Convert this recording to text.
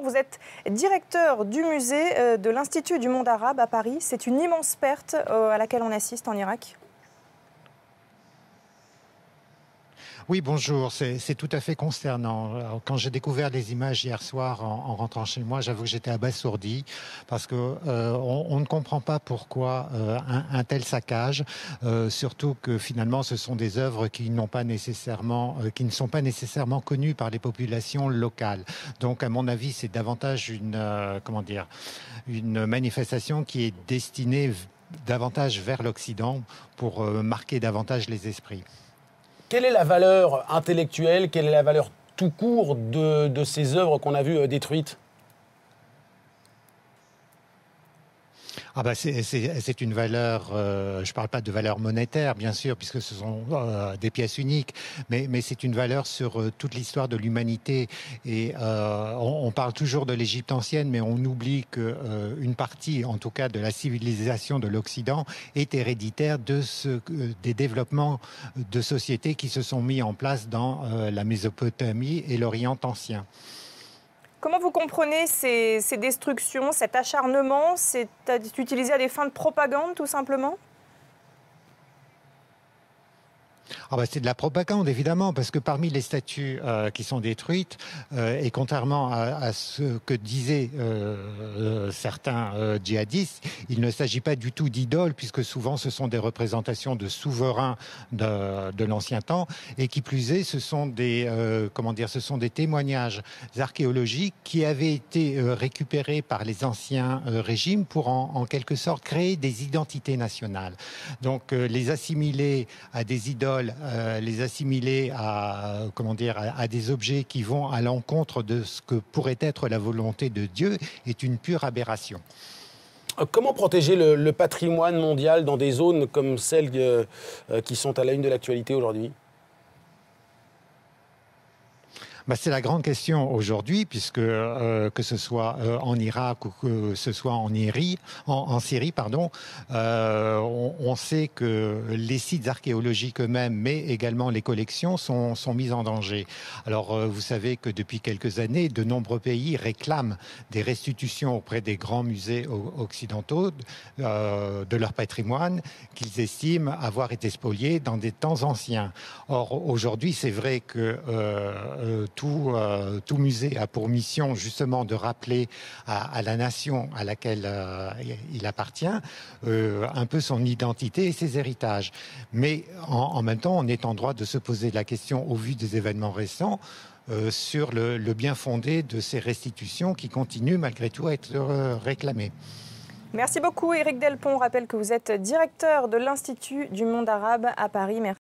vous êtes directeur du musée de l'Institut du monde arabe à Paris. C'est une immense perte à laquelle on assiste en Irak. Oui, bonjour. C'est tout à fait consternant. Alors, quand j'ai découvert les images hier soir en rentrant chez moi, j'avoue que j'étais abasourdi parce que on ne comprend pas pourquoi un tel saccage, surtout que finalement ce sont des œuvres qui n'ont pas nécessairement, qui ne sont pas nécessairement connues par les populations locales. Donc, à mon avis, c'est davantage une manifestation qui est destinée davantage vers l'Occident pour marquer davantage les esprits. Quelle est la valeur intellectuelle, quelle est la valeur tout court de ces œuvres qu'on a vues détruites ? Ah bah c'est une valeur, je ne parle pas de valeur monétaire bien sûr, puisque ce sont des pièces uniques, mais c'est une valeur sur toute l'histoire de l'humanité. Et on parle toujours de l'Égypte ancienne, mais on oublie qu'une partie, en tout cas de la civilisation de l'Occident, est héréditaire des développements de sociétés qui se sont mis en place dans la Mésopotamie et l'Orient ancien. Comment vous comprenez ces destructions, cet acharnement? C'est utilisé à des fins de propagande, tout simplement? Ah bah c'est de la propagande, évidemment, parce que parmi les statues qui sont détruites, et contrairement à ce que disaient certains djihadistes, il ne s'agit pas du tout d'idoles, puisque souvent ce sont des représentations de souverains de l'ancien temps, et qui plus est, ce sont des témoignages archéologiques qui avaient été récupérés par les anciens régimes pour en quelque sorte créer des identités nationales. Donc les assimiler à des idoles, les assimiler à des objets qui vont à l'encontre de ce que pourrait être la volonté de Dieu est une pure aberration. Comment protéger le patrimoine mondial dans des zones comme celles qui sont à la une de l'actualité aujourd'hui ? Bah, c'est la grande question aujourd'hui, puisque que ce soit en Irak ou que ce soit en Syrie, on sait que les sites archéologiques eux-mêmes, mais également les collections, sont mis en danger. Alors, vous savez que depuis quelques années, de nombreux pays réclament des restitutions auprès des grands musées occidentaux de leur patrimoine qu'ils estiment avoir été spoliés dans des temps anciens. Or, aujourd'hui, c'est vrai que tout musée a pour mission justement de rappeler à la nation à laquelle il appartient un peu son identité et ses héritages. Mais en même temps, on est en droit de se poser la question au vu des événements récents sur le bien fondé de ces restitutions qui continuent malgré tout à être réclamées. Merci beaucoup Éric Delpont. On rappelle que vous êtes directeur de l'Institut du monde arabe à Paris. Merci.